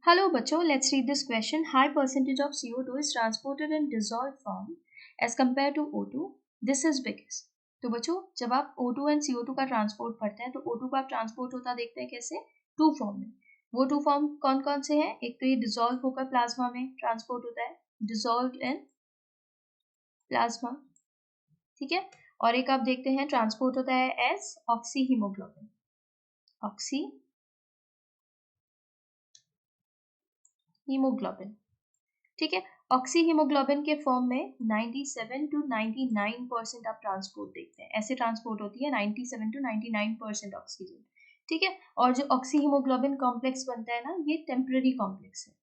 Hello बच्चों, let's read this question. High percentage of CO2 is transported in dissolved form as compared to O2. This is because. तो बच्चों, जब आप O2 and CO2 का transport पढ़ते हैं तो O2 का ट्रांसपोर्ट होता देखते हैं कैसे, टू फॉर्म में. वो टू फॉर्म कौन कौन से हैं? एक तो ये डिसॉल्व होकर प्लाज्मा में ट्रांसपोर्ट होता है, डिसॉल्व्ड इन प्लाज्मा, ठीक है. और एक आप देखते हैं ट्रांसपोर्ट होता है as oxy haemoglobin, oxy haemoglobin, ठीक है. ऑक्सी हीमोग्लोबिन के फॉर्म में 97 to 99% आप ट्रांसपोर्ट देखते हैं. ऐसे ट्रांसपोर्ट होती है 97 to 99% ऑक्सीजन, ठीक है. और जो ऑक्सी हीमोग्लोबिन कॉम्प्लेक्स बनता है ना, ये टेम्पररी कॉम्प्लेक्स है,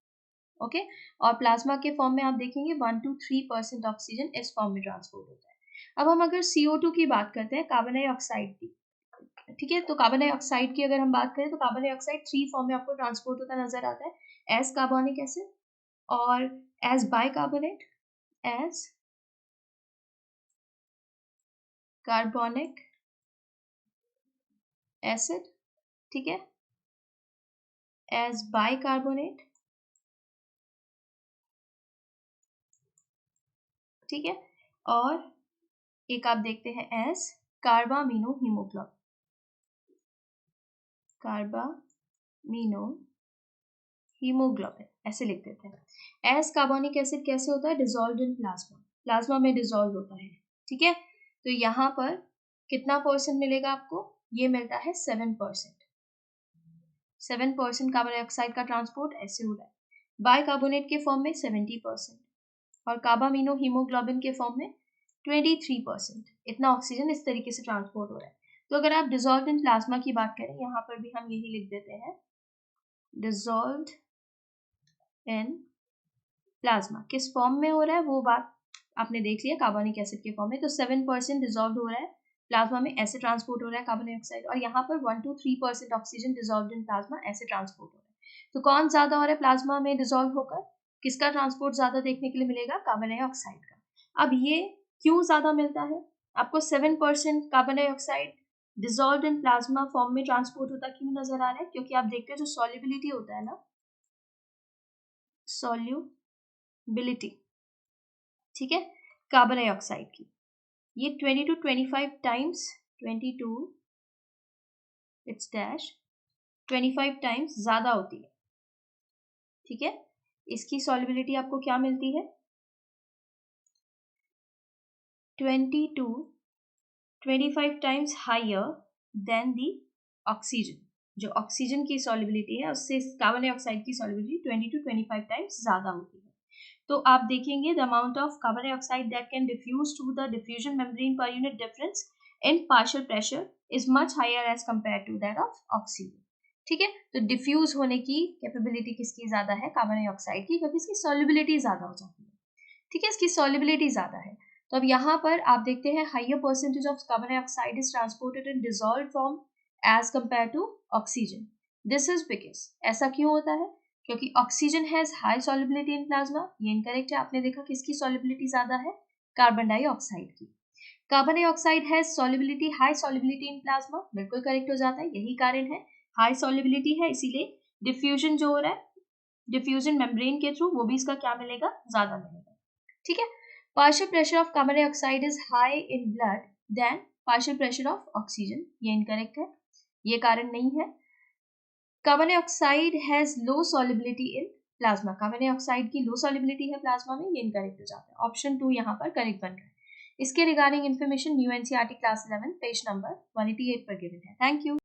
ओके. और प्लाज्मा के फॉर्म में आप देखेंगे 1 to 3% ऑक्सीजन इस फॉर्म में ट्रांसपोर्ट होता है. अब हम अगर CO2 की बात करते हैं, कार्बन डाइऑक्साइड की, ठीक है. तो कार्बन डाइऑक्साइड की अगर हम बात करें तो कार्बन डाइऑक्साइड 3 फॉर्म में आपको ट्रांसपोर्ट होता नजर आता है, एज कार्बोनिक एसिड और as bicarbonate, as carbonic acid, ठीक है, as bicarbonate, ठीक है. और एक आप देखते हैं as carbamino haemoglobin, carbamino haemoglobin ऐसे लिख देते हैं. एस कार्बोनिक एसिड कैसे होता है? डिसॉल्व्ड इन प्लाज्मा, प्लाज्मा में डिसॉल्व होता है, ठीक है. तो यहाँ पर कितना परसेंट मिलेगा आपको? ये मिलता है 7%. 7% कार्बन डाइऑक्साइड का ट्रांसपोर्ट ऐसे हो रहा है. बाइकार्बोनेट के फॉर्म में 70% और कार्बामिनो हीमोग्लोबिन के फॉर्म में 23%. इतना ऑक्सीजन इस तरीके से ट्रांसपोर्ट हो रहा है. तो अगर आप डिसॉल्व्ड इन प्लाज्मा की बात करें, यहाँ पर भी हम यही लिख देते हैं, डिसॉल्व्ड इन प्लाज्मा. किस फॉर्म में हो रहा है वो बात आपने देख लिया, कार्बोनिक एसिड के फॉर्म में. तो 7% डिसॉल्व हो रहा है प्लाज्मा में, ऐसे ट्रांसपोर्ट हो रहा है कार्बन डाइऑक्साइड. और यहाँ पर 1 to 3% oxygen dissolved in plasma ऐसे ट्रांसपोर्ट हो रहा है. तो कौन ज्यादा हो रहा है प्लाज्मा में डिसॉल्व होकर? किसका ट्रांसपोर्ट ज्यादा देखने के लिए मिलेगा? कार्बन डाइऑक्साइड का. अब ये क्यों ज्यादा मिलता है आपको? 7% carbon dioxide dissolved in plasma form में ट्रांसपोर्ट होता क्यों नजर आ रहा है? क्योंकि आप देखते हैं जो सॉल्युबिलिटी होता है ना, सॉल्युबिलिटी, ठीक है, कार्बन डाइऑक्साइड की, ये 20 to 25 times, 22 it's dash 25 times ज्यादा होती है, ठीक है. इसकी सॉल्युबिलिटी आपको क्या मिलती है? 25 times higher than the oxygen. जो ऑक्सीजन की सॉल्युबिलिटी है उससे कार्बन डाइऑक्साइड की सॉल्युबिलिटी 20 to 25 टाइम्स ज्यादा होती है. तो आप देखेंगे the amount of carbon dioxide that can diffuse through the diffusion membrane per unit difference in partial pressure is much higher as compare to that of oxygen, ठीक है. तो डिफ्यूज होने की कैपेबिलिटी किसकी ज्यादा है? कार्बन डाइऑक्साइड की, क्योंकि इसकी सॉल्युबिलिटी ज्यादा हो जाती है, ठीक है, इसकी सॉल्युबिलिटी ज्यादा है. तो अब यहाँ पर आप देखते हैं higher percentage of carbon dioxide is transported in dissolved form as compare to oxygen. This is because. ऐसा क्यों होता है? क्योंकि oxygen has high solubility in plasma. ये इनकरेक्ट है. आपने देखा किसकी सॉल्युबिलिटी ज्यादा है? कार्बन डाइऑक्साइड की. Carbon dioxide has solubility, high solubility in plasma. बिल्कुल करेक्ट हो जाता है, यही कारण है. हाई सॉल्युबिलिटी है, इसीलिए डिफ्यूजन जो हो रहा है, डिफ्यूजन मेम्ब्रेन के थ्रू, वो भी इसका क्या मिलेगा? ज्यादा मिलेगा, ठीक है. Partial pressure of carbon dioxide is high in blood than partial pressure of oxygen. ये incorrect है, ये कारण नहीं है. Carbon dioxide has low solubility in plasma. Carbon dioxide की low solubility है प्लाज्मा में, ये incorrect हो जाता है. ऑप्शन 2 यहाँ पर करेक्ट बन रहा है. इसके regarding information new NCERT class 11 page number 188 पर गिवन है. Thank you.